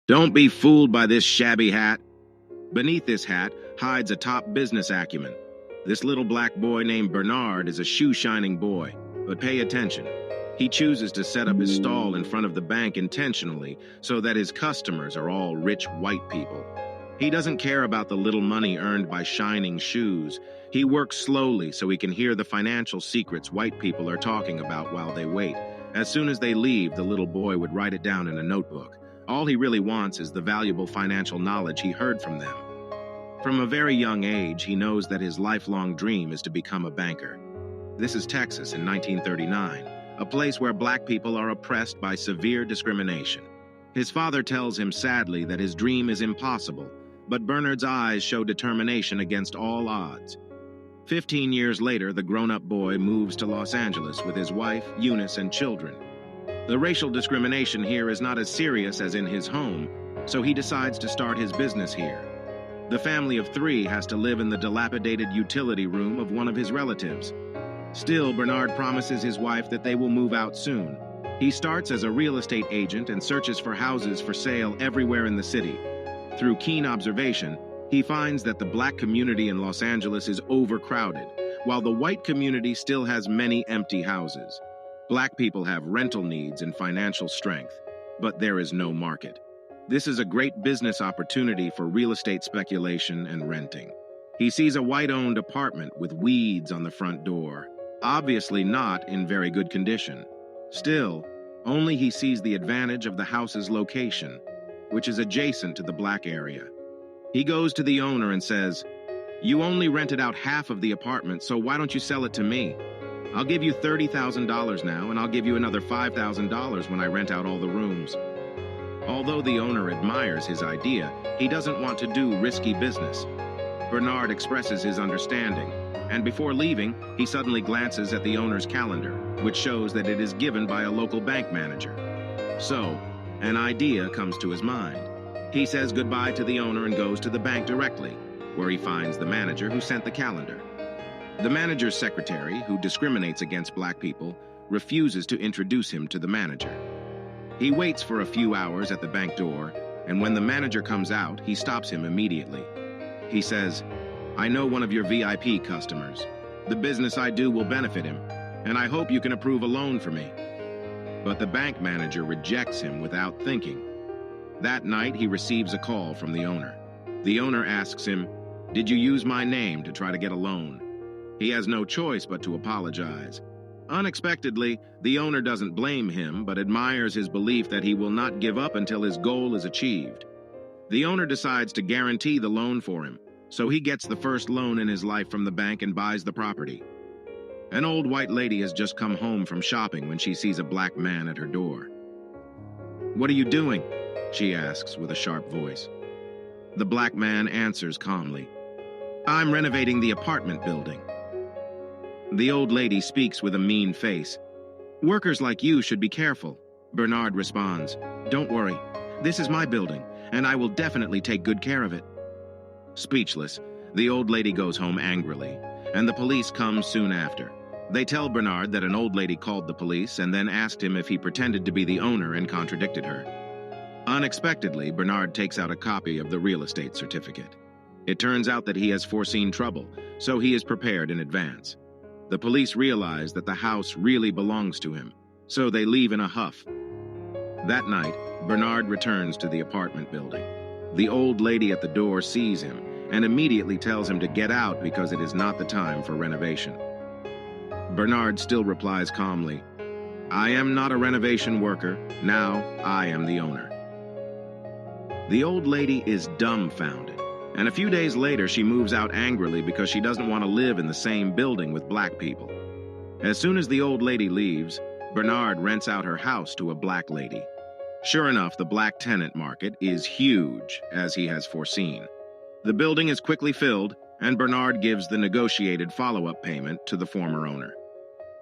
Don't be fooled by this shabby hat. Beneath this hat hides a top business acumen. This little black boy named Bernard is a shoe-shining boy, but pay attention. He chooses to set up his stall in front of the bank intentionally so that his customers are all rich white people. He doesn't care about the little money earned by shining shoes. He works slowly so he can hear the financial secrets white people are talking about while they wait. As soon as they leave, the little boy would write it down in a notebook. All he really wants is the valuable financial knowledge he heard from them. From a very young age, he knows that his lifelong dream is to become a banker. This is Texas in 1939, a place where black people are oppressed by severe discrimination. His father tells him sadly that his dream is impossible, but Bernard's eyes show determination against all odds. 15 years later, the grown-up boy moves to Los Angeles with his wife, Eunice, and children. The racial discrimination here is not as serious as in his home, so he decides to start his business here. The family of 3 has to live in the dilapidated utility room of one of his relatives. Still, Bernard promises his wife that they will move out soon. He starts as a real estate agent and searches for houses for sale everywhere in the city. Through keen observation, he finds that the black community in Los Angeles is overcrowded, while the white community still has many empty houses. Black people have rental needs and financial strength, but there is no market. This is a great business opportunity for real estate speculation and renting. He sees a white-owned apartment with weeds on the front door, obviously not in very good condition. Still, only he sees the advantage of the house's location, which is adjacent to the black area. He goes to the owner and says, "You only rented out half of the apartment, so why don't you sell it to me? I'll give you $30,000 now, and I'll give you another $5,000 when I rent out all the rooms." Although the owner admires his idea, he doesn't want to do risky business. Bernard expresses his understanding, and before leaving, he suddenly glances at the owner's calendar, which shows that it is given by a local bank manager. So, an idea comes to his mind. He says goodbye to the owner and goes to the bank directly, where he finds the manager who sent the calendar. The manager's secretary, who discriminates against black people, refuses to introduce him to the manager. He waits for a few hours at the bank door, and when the manager comes out, he stops him immediately. He says, "I know one of your VIP customers. The business I do will benefit him, and I hope you can approve a loan for me." But the bank manager rejects him without thinking. That night, he receives a call from the owner. The owner asks him, "Did you use my name to try to get a loan?" He has no choice but to apologize. Unexpectedly, the owner doesn't blame him, but admires his belief that he will not give up until his goal is achieved. The owner decides to guarantee the loan for him, so he gets the first loan in his life from the bank and buys the property. An old white lady has just come home from shopping when she sees a black man at her door. "What are you doing?" she asks with a sharp voice. The black man answers calmly, "I'm renovating the apartment building." The old lady speaks with a mean face. "Workers like you should be careful." Bernard responds, "Don't worry. This is my building, and I will definitely take good care of it." Speechless, the old lady goes home angrily, and the police come soon after. They tell Bernard that an old lady called the police and then asked him if he pretended to be the owner and contradicted her. Unexpectedly, Bernard takes out a copy of the real estate certificate. It turns out that he has foreseen trouble, so he is prepared in advance. The police realize that the house really belongs to him, so they leave in a huff. That night, Bernard returns to the apartment building. The old lady at the door sees him and immediately tells him to get out because it is not the time for renovation. Bernard still replies calmly, "I am not a renovation worker. Now I am the owner." The old lady is dumbfounded, and a few days later she moves out angrily because she doesn't want to live in the same building with black people. As soon as the old lady leaves, Bernard rents out her house to a black lady. Sure enough, the black tenant market is huge, as he has foreseen. The building is quickly filled, and Bernard gives the negotiated follow-up payment to the former owner.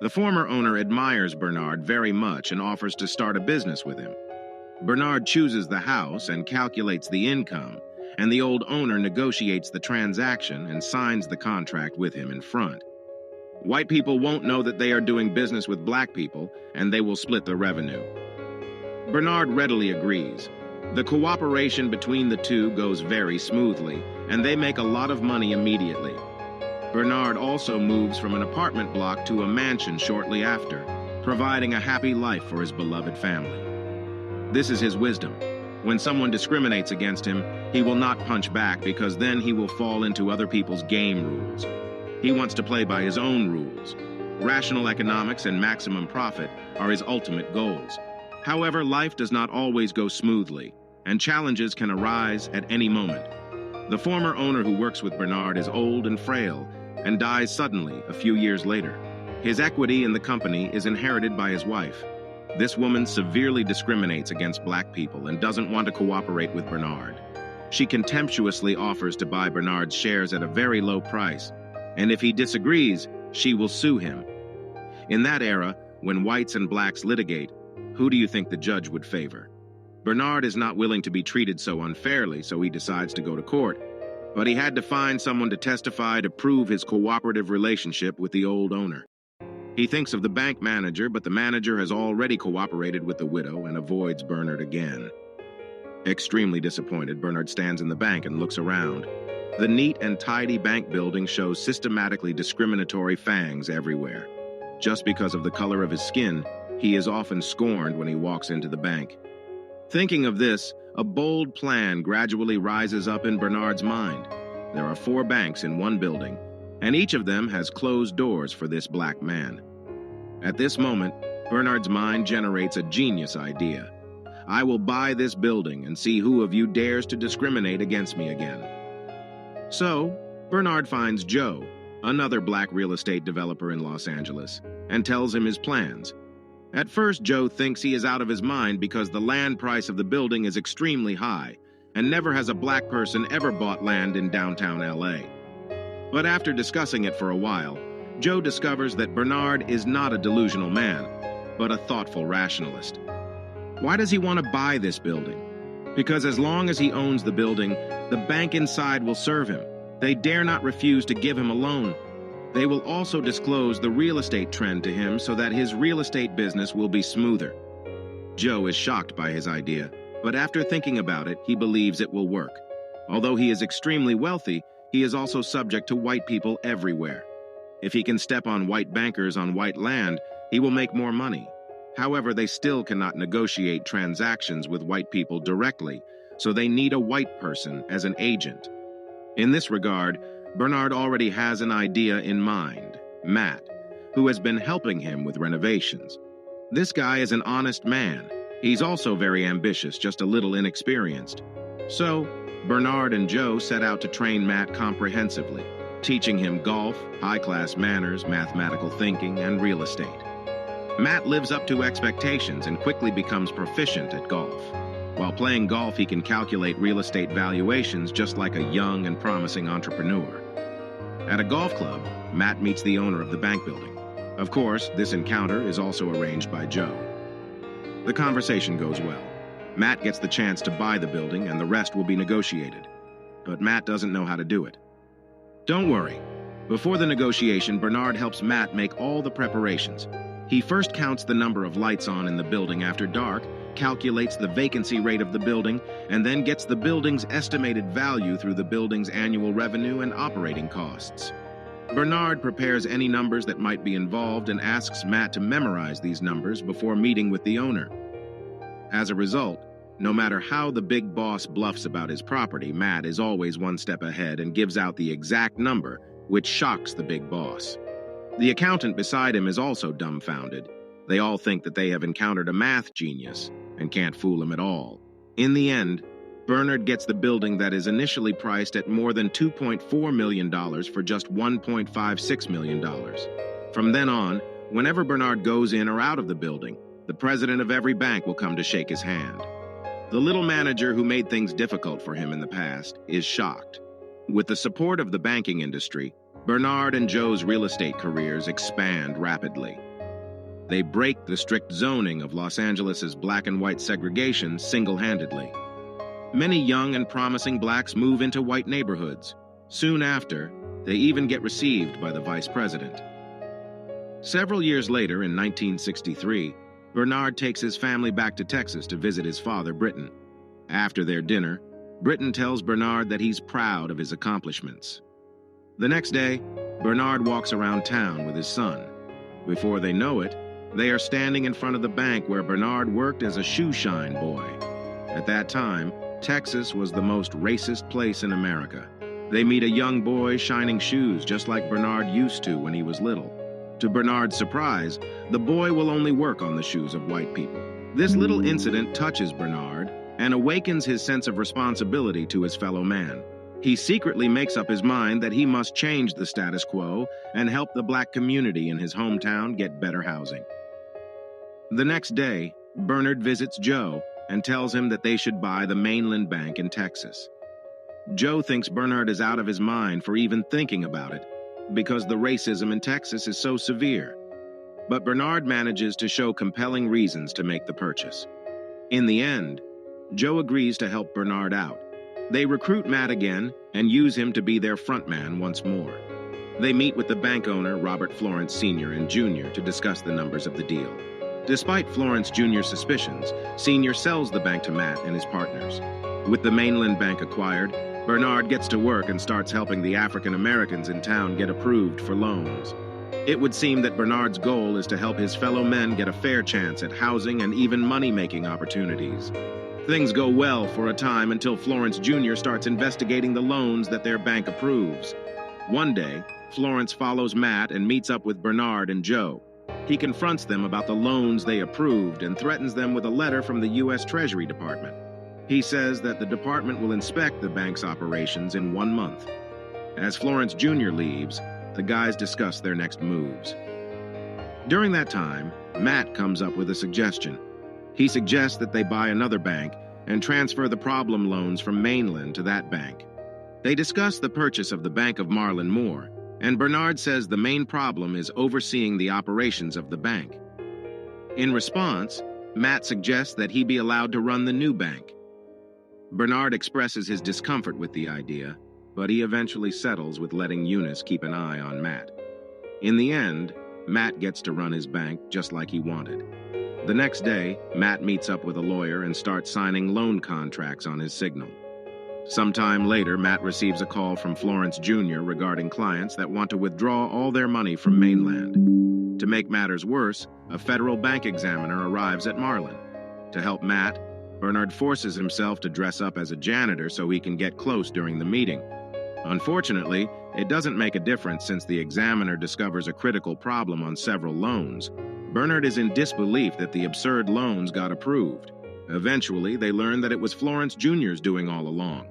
The former owner admires Bernard very much and offers to start a business with him. Bernard chooses the house and calculates the income, and the old owner negotiates the transaction and signs the contract with him in front. White people won't know that they are doing business with black people, and they will split the revenue. Bernard readily agrees. The cooperation between the two goes very smoothly, and they make a lot of money immediately. Bernard also moves from an apartment block to a mansion shortly after, providing a happy life for his beloved family. This is his wisdom. When someone discriminates against him, he will not punch back because then he will fall into other people's game rules. He wants to play by his own rules. Rational economics and maximum profit are his ultimate goals. However, life does not always go smoothly, and challenges can arise at any moment. The former owner who works with Bernard is old and frail and dies suddenly a few years later. His equity in the company is inherited by his wife. This woman severely discriminates against black people and doesn't want to cooperate with Bernard. She contemptuously offers to buy Bernard's shares at a very low price, and if he disagrees, she will sue him. In that era, when whites and blacks litigate, who do you think the judge would favor? Bernard is not willing to be treated so unfairly, so he decides to go to court. But he had to find someone to testify to prove his cooperative relationship with the old owner. He thinks of the bank manager, but the manager has already cooperated with the widow and avoids Bernard again. Extremely disappointed, Bernard stands in the bank and looks around. The neat and tidy bank building shows systematically discriminatory fangs everywhere. Just because of the color of his skin, he is often scorned when he walks into the bank. Thinking of this, a bold plan gradually rises up in Bernard's mind. There are 4 banks in one building, and each of them has closed doors for this black man. At this moment, Bernard's mind generates a genius idea. I will buy this building and see who of you dares to discriminate against me again. So, Bernard finds Joe, another black real estate developer in Los Angeles, and tells him his plans. At first, Joe thinks he is out of his mind because the land price of the building is extremely high, and never has a black person ever bought land in downtown LA. But after discussing it for a while, Joe discovers that Bernard is not a delusional man, but a thoughtful rationalist. Why does he want to buy this building? Because as long as he owns the building, the bank inside will serve him. They dare not refuse to give him a loan. They will also disclose the real estate trend to him so that his real estate business will be smoother. Joe is shocked by his idea, but after thinking about it, he believes it will work. Although he is extremely wealthy, he is also subject to white people everywhere. If he can step on white bankers on white land, he will make more money. However, they still cannot negotiate transactions with white people directly, so they need a white person as an agent. In this regard, Bernard already has an idea in mind, Matt, who has been helping him with renovations. This guy is an honest man. He's also very ambitious, just a little inexperienced. So, Bernard and Joe set out to train Matt comprehensively, teaching him golf, high-class manners, mathematical thinking, and real estate. Matt lives up to expectations and quickly becomes proficient at golf. While playing golf, he can calculate real estate valuations just like a young and promising entrepreneur. At a golf club, Matt meets the owner of the bank building. Of course, this encounter is also arranged by Joe. The conversation goes well. Matt gets the chance to buy the building and the rest will be negotiated. But Matt doesn't know how to do it. Don't worry. Before the negotiation, Bernard helps Matt make all the preparations. He first counts the number of lights on in the building after dark, calculates the vacancy rate of the building, and then gets the building's estimated value through the building's annual revenue and operating costs. Bernard prepares any numbers that might be involved and asks Matt to memorize these numbers before meeting with the owner. As a result, no matter how the big boss bluffs about his property, Matt is always one step ahead and gives out the exact number, which shocks the big boss. The accountant beside him is also dumbfounded. They all think that they have encountered a math genius and can't fool him at all. In the end, Bernard gets the building that is initially priced at more than $2.4 million for just $1.56 million. From then on, whenever Bernard goes in or out of the building, the president of every bank will come to shake his hand. The little manager who made things difficult for him in the past is shocked. With the support of the banking industry, Bernard and Joe's real estate careers expand rapidly. They break the strict zoning of Los Angeles' black and white segregation single-handedly. Many young and promising blacks move into white neighborhoods. Soon after, they even get received by the vice president. Several years later, in 1963, Bernard takes his family back to Texas to visit his father, Britton. After their dinner, Britton tells Bernard that he's proud of his accomplishments. The next day, Bernard walks around town with his son. Before they know it, they are standing in front of the bank where Bernard worked as a shoeshine boy. At that time, Texas was the most racist place in America. They meet a young boy shining shoes just like Bernard used to when he was little. To Bernard's surprise, the boy will only work on the shoes of white people. This little incident touches Bernard and awakens his sense of responsibility to his fellow man. He secretly makes up his mind that he must change the status quo and help the black community in his hometown get better housing. The next day, Bernard visits Joe and tells him that they should buy the Mainland Bank in Texas. Joe thinks Bernard is out of his mind for even thinking about it because the racism in Texas is so severe. But Bernard manages to show compelling reasons to make the purchase. In the end, Joe agrees to help Bernard out. They recruit Matt again and use him to be their frontman once more. They meet with the bank owner, Robert Florence Sr. and Jr., to discuss the numbers of the deal. Despite Florence Jr.'s suspicions, Sr. sells the bank to Matt and his partners. With the Mainland Bank acquired, Bernard gets to work and starts helping the African Americans in town get approved for loans. It would seem that Bernard's goal is to help his fellow men get a fair chance at housing and even money-making opportunities. Things go well for a time until Florence Jr. starts investigating the loans that their bank approves. One day, Florence follows Matt and meets up with Bernard and Joe. He confronts them about the loans they approved and threatens them with a letter from the U.S. Treasury Department. He says that the department will inspect the bank's operations in 1 month. As Florence Jr. leaves, the guys discuss their next moves. During that time, Matt comes up with a suggestion. He suggests that they buy another bank and transfer the problem loans from Mainland to that bank. They discuss the purchase of the Bank of Marlin Moore, and Bernard says the main problem is overseeing the operations of the bank. In response, Matt suggests that he be allowed to run the new bank. Bernard expresses his discomfort with the idea, but he eventually settles with letting Eunice keep an eye on Matt. In the end, Matt gets to run his bank just like he wanted. The next day, Matt meets up with a lawyer and starts signing loan contracts on his signal. Sometime later, Matt receives a call from Florence Jr. regarding clients that want to withdraw all their money from Mainland. To make matters worse, a federal bank examiner arrives at Marlin. To help Matt, Bernard forces himself to dress up as a janitor so he can get close during the meeting. Unfortunately, it doesn't make a difference since the examiner discovers a critical problem on several loans. Bernard is in disbelief that the absurd loans got approved. Eventually, they learn that it was Florence Jr.'s doing all along.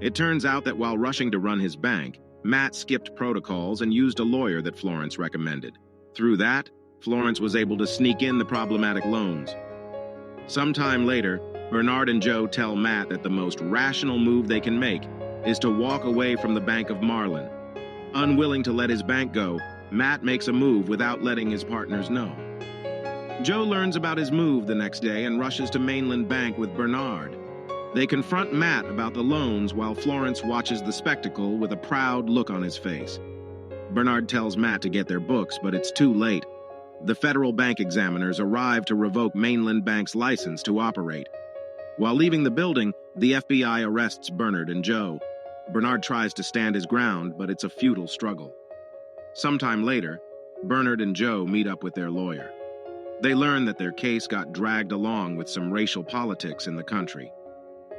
It turns out that while rushing to run his bank, Matt skipped protocols and used a lawyer that Florence recommended. Through that, Florence was able to sneak in the problematic loans. Sometime later, Bernard and Joe tell Matt that the most rational move they can make is to walk away from the Bank of Marlin. Unwilling to let his bank go, Matt makes a move without letting his partners know. Joe learns about his move the next day and rushes to Mainland Bank with Bernard. They confront Matt about the loans while Florence watches the spectacle with a proud look on his face. Bernard tells Matt to get their books, but it's too late. The federal bank examiners arrive to revoke Mainland Bank's license to operate. While leaving the building, the FBI arrests Bernard and Joe. Bernard tries to stand his ground, but it's a futile struggle. Sometime later, Bernard and Joe meet up with their lawyer. They learn that their case got dragged along with some racial politics in the country.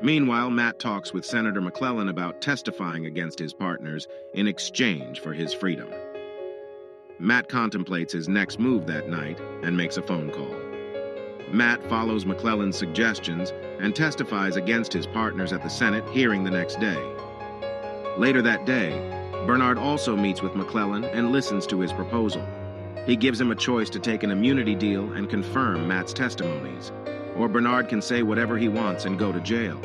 Meanwhile, Matt talks with Senator McClellan about testifying against his partners in exchange for his freedom. Matt contemplates his next move that night and makes a phone call. Matt follows McClellan's suggestions and testifies against his partners at the Senate hearing the next day. Later that day, Bernard also meets with McClellan and listens to his proposal. He gives him a choice to take an immunity deal and confirm Matt's testimonies, or Bernard can say whatever he wants and go to jail.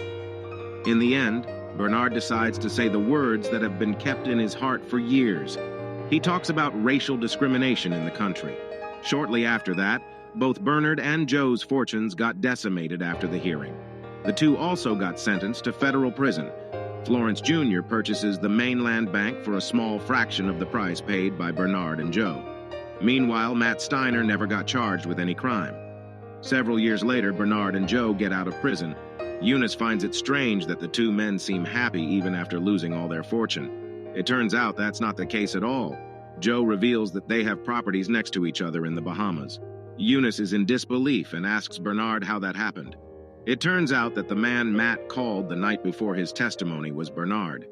In the end, Bernard decides to say the words that have been kept in his heart for years. He talks about racial discrimination in the country. Shortly after that, both Bernard and Joe's fortunes got decimated after the hearing. The two also got sentenced to federal prison. Florence Jr. purchases the Mainland Bank for a small fraction of the price paid by Bernard and Joe. Meanwhile, Matt Steiner never got charged with any crime. Several years later, Bernard and Joe get out of prison. Eunice finds it strange that the two men seem happy even after losing all their fortune. It turns out that's not the case at all. Joe reveals that they have properties next to each other in the Bahamas. Eunice is in disbelief and asks Bernard how that happened. It turns out that the man Matt called the night before his testimony was Bernard.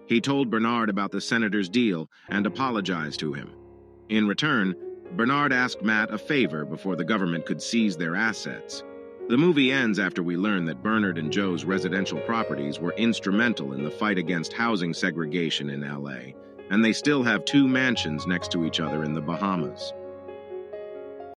He told Bernard about the senator's deal and apologized to him. In return, Bernard asked Matt a favor before the government could seize their assets. The movie ends after we learn that Bernard and Joe's residential properties were instrumental in the fight against housing segregation in LA, and they still have two mansions next to each other in the Bahamas.